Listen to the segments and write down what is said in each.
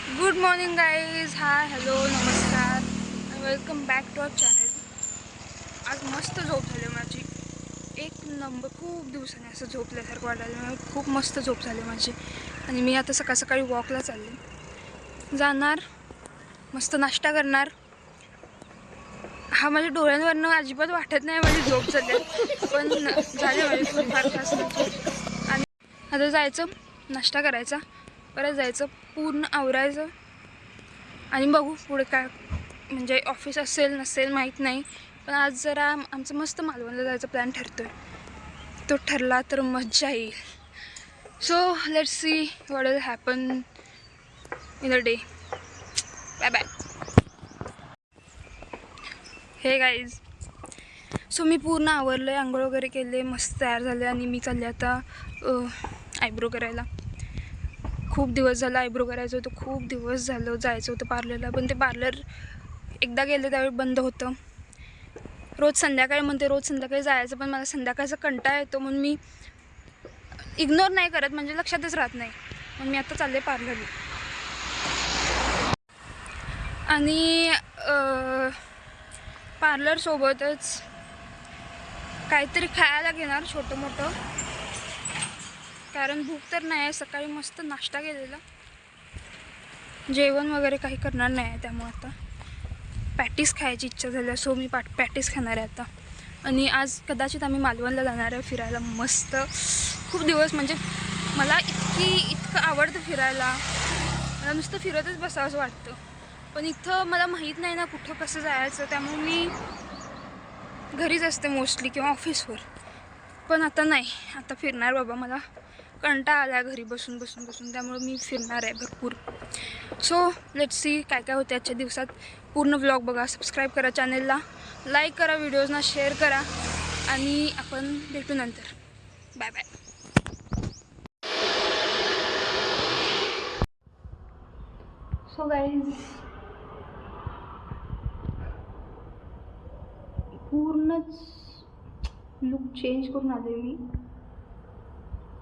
Good morning guys, hi hello नमस्कार आणि welcome back to our channel. आज मस्त झोप झाली माझी, एक नंबर. खूप दिवसांनी असं झोपल्यासारखं वाटायला मला, खूप मस्त झोप झाली माझी. आणि मी आता सकाळ सकाळी वॉकला चालले, जाणार, मस्त नाश्ता करणार. हा माझ्या डोळ्यांवरनं अजिबात वाटत नाही माझी झोप झाली, पण झाली माझी थोडीफार जास्त झोप. आणि आता जायचं, नाश्ता करायचा, परत जायचं, पूर्ण आवरायचं आणि बघू पुढे काय, म्हणजे ऑफिस असेल नसेल माहीत नाही. पण आज जरा आमचं मस्त मालवणला जायचा प्लॅन ठरतोय. तो ठरला तर मज्जा येईल. So let's see what will happen in the day. Bye bye. Hey guys, so मी पूर्ण आवरलं आहे, आंघोळ वगैरे केले, मस्त तयार झाले आणि मी चालले आता आयब्रो करायला. खूप दिवस झालं आयब्रो करायचं होतं, खूप दिवस झालं जायचं होतं पार्लरला, पण ते पार्लर एकदा गेलं त्यावेळी बंद होतं. रोज संध्याकाळी म्हणते, रोज संध्याकाळी जायचं, पण मला संध्याकाळचा कंटाळा येतो म्हणून मी इग्नोर नाही करत, म्हणजे लक्षातच राहत नाही. म्हणून मी आता चालले पार्लरला. आणि पार्लरसोबतच काहीतरी खायला घेणार छोटं मोठं, कारण भूक तर नाही आहे. सकाळी मस्त नाश्ता केलेला, जेवण वगैरे काही करणार नाही आहे. त्यामुळे आता पॅटीस खायची इच्छा झाली, सो मी पॅटीस खाणार आहे आता. आणि आज कदाचित आम्ही मालवणला जाणार आहे फिरायला. मस्त खूप दिवस, म्हणजे मला इतकं आवडतं फिरायला, मला नुसतं फिरतच बसावं असं वाटतं. पण इथं मला माहीत नाही ना कुठं कसं जायचं, त्यामुळे मी घरीच असते मोस्टली किंवा ऑफिसवर. पण आता नाही, आता फिरणार बाबा. मला कंटाळा आला घरी बसून बसून बसून, त्यामुळे मी फिरणार आहे भरपूर. सो लेट्स सी काय काय होते आजच्या दिवसात. पूर्ण व्लॉग बघा, सबस्क्राईब करा चॅनलला, लाईक करा, व्हिडिओजना शेअर करा आणि आपण भेटू नंतर. Bye bye. सो गाईज, पूर्णच लुक चेंज करून आले मी.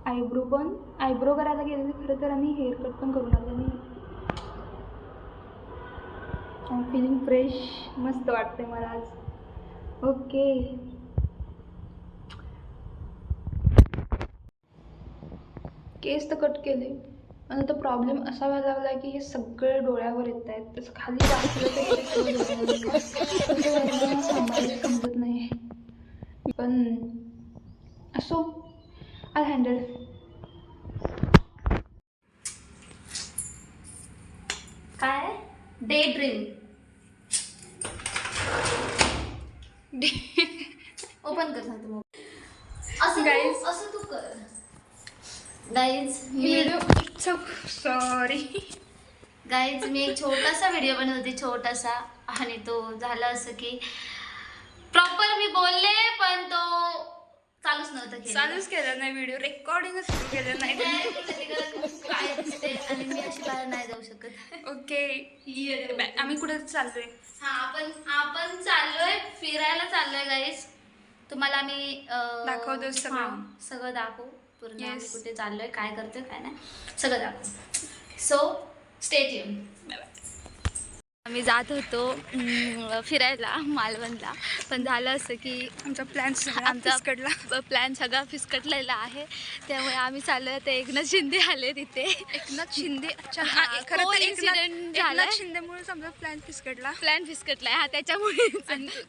आयब्रो करायला गेलेले खरं तर, आणि हेअरकट पण करून आले मी. आय एम फिलिंग फ्रेश, मस्त वाटते मला आज. ओके, केस तर कट केले, पण आता प्रॉब्लेम असा व्हायला लागला की हे सगळे डोळ्यावर येत आहेत. तसं खाली वाचलं तर सांभाळायला समजत नाही, पण असो, आय हँडल. काय डे ड्रीम ओपन कर, सांगतो मग. असं Guys. असं तू कर. गाईज व्हिडिओ, सॉरी गाईज, मी एक छोटासा व्हिडिओ बनवत होती, छोटासा, आणि तो झाला असं की प्रॉपर मी बोलले पण तो चालूच नव्हता केला. चालूच केलं नाही व्हिडिओ, रेकॉर्डिंगच सुरू केलं नाही. काय दिसते आणि मी अशी बाहेर नाही जाऊ शकत. ओके, आम्ही कुठे चाललोय? हा, आपण चाललोय फिरायला, चाललोय गाईज. तुम्हाला मी दाखवतो सगळं. सगळं दाखवू पूर्ण. Yes. आम्ही कुठे चाललोय, काय करतोय, काय नाही, सगळं दाखवू. So stay tune. आम्ही जात होतो फिरायला मालवणला, पण झालं असं की आमचा प्लॅन सगळा फिसकटलेला आहे. त्यामुळे आम्ही चाललोय, ते एकनाथ शिंदे आले तिथे. एकनाथ शिंदे, अच्छा. खरं तर एकनाथ शिंदेमुळेच आमचा प्लॅन फिसकटलाय. हा, त्याच्यामुळे,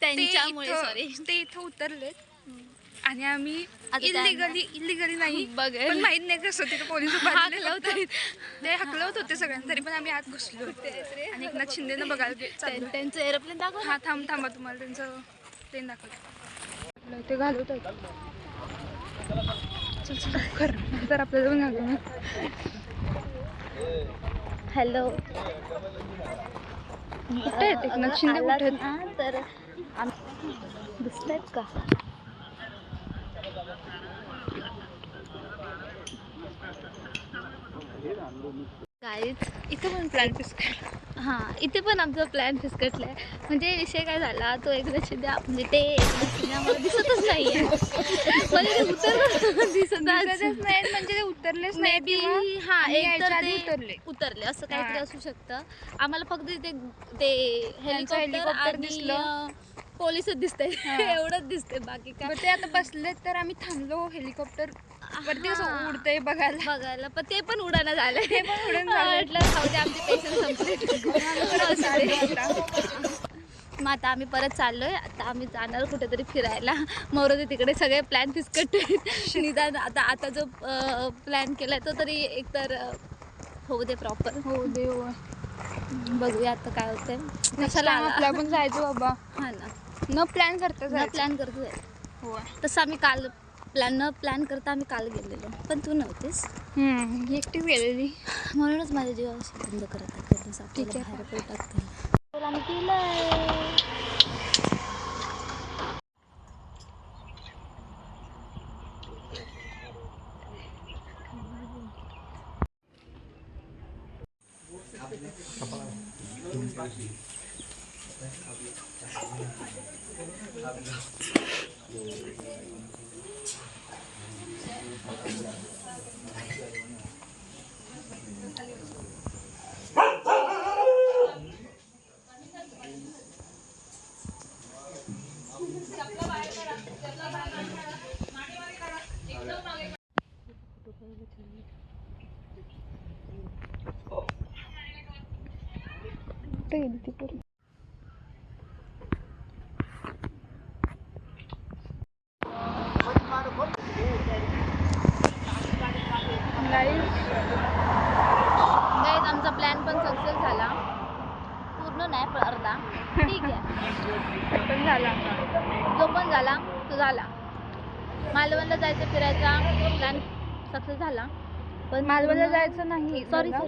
त्यांच्यामुळे सॉरी. ते इथं उतरले आणि आम्ही इलिगली नाही, पण माहित नाही कसं तिथे पोलीस ते हकलवत होते सगळ्यांना, तरी पण आम्ही आत घुसलो आणि एकनाथ शिंदेनं बघायला चाललो. त्यांचं एरोप्लेन दाखव. हा, थांबा तुम्हाला त्यांचं प्लेन दाखवतो. ते घालवत होतं. चल खरं तर आपल्याला पण घालतो ना. हॅलो, कुठे आहेत एकनाथ शिंदे? कुठे आहेत? तर दिसतायत का? गाईज इथं पण प्लॅन फिस्कट. हां इथे पण आमचा प्लॅन फिसकटला आहे. म्हणजे विषय काय झाला, तो एकदा शिद्या म्हणजे ते एकदा शिद्या मला दिसतच नाही आहे. म्हणजे ते उतरलं दिसतच नाही म्हणजे ते उतरलेच मे नाही बी. किंवा हां आम्ही एक तर यायच्या आधी ते उतरले. उतरले असं काहीतरी हां. असू शकतं. आम्हाला फक्त ते हेलिकॉप्टर हेलिकॉप्टर आणि दिसलं. पोलिसच दिसते हां. एवढंच दिसते, बाकी काय. मग ते आता बसलेत तर आम्ही थांबलो हेलिकॉप्टर वरती कसं हां. उडतंय बघायला. बघायला पण ते पण उडाना झालं. ते पण उडून झालंय. म्हटलं जाऊ दे, आमची पेशन्स संपले. आम्ही परत चाललो आता. मग आता आम्ही परत चाललोय. आता आम्ही जाणार कुठेतरी फिरायला. मोरदे तिकडे सगळे प्लॅन फिसकट निदान आता जो प्लॅन केलाय तो तरी एकतर होऊ दे प्रॉपर. हो देव. बघूया आता काय होतंय. नेक्स्ट कशाला टाइम आला. आपल्या पण जायचं बाबा. हा ना, न प्लॅन करता न जायचं. प्लॅन करतोय. हो. तसं आम्ही काल न प्लॅन करता आम्ही काल गेलेलो, पण तू नव्हतीस. ही एकटीच गेलेली. म्हणूनच माझ्या जीवाशी बंद करत आहे. ठीक आहे. बाहेर पडू टाकते. आम्ही केलंय. गाईज आमचा प्लॅन पण सक्सेस झाला. पूर्ण नाही पण अर्धा. ठीक आहे, पण झाला. जो पण झाला तो झाला. मालवणला जायचं फिरायचा प्लॅन सक्सेस झाला. पण मालवणला जायचं नाही. सॉरी बघा.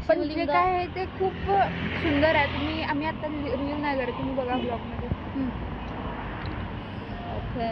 पण जे शिवलिंग. काय आहे ते खूप सुंदर आहे. आम्ही आता रील नाही करत, तुम्ही बघा ब्लॉगमध्ये. ओके.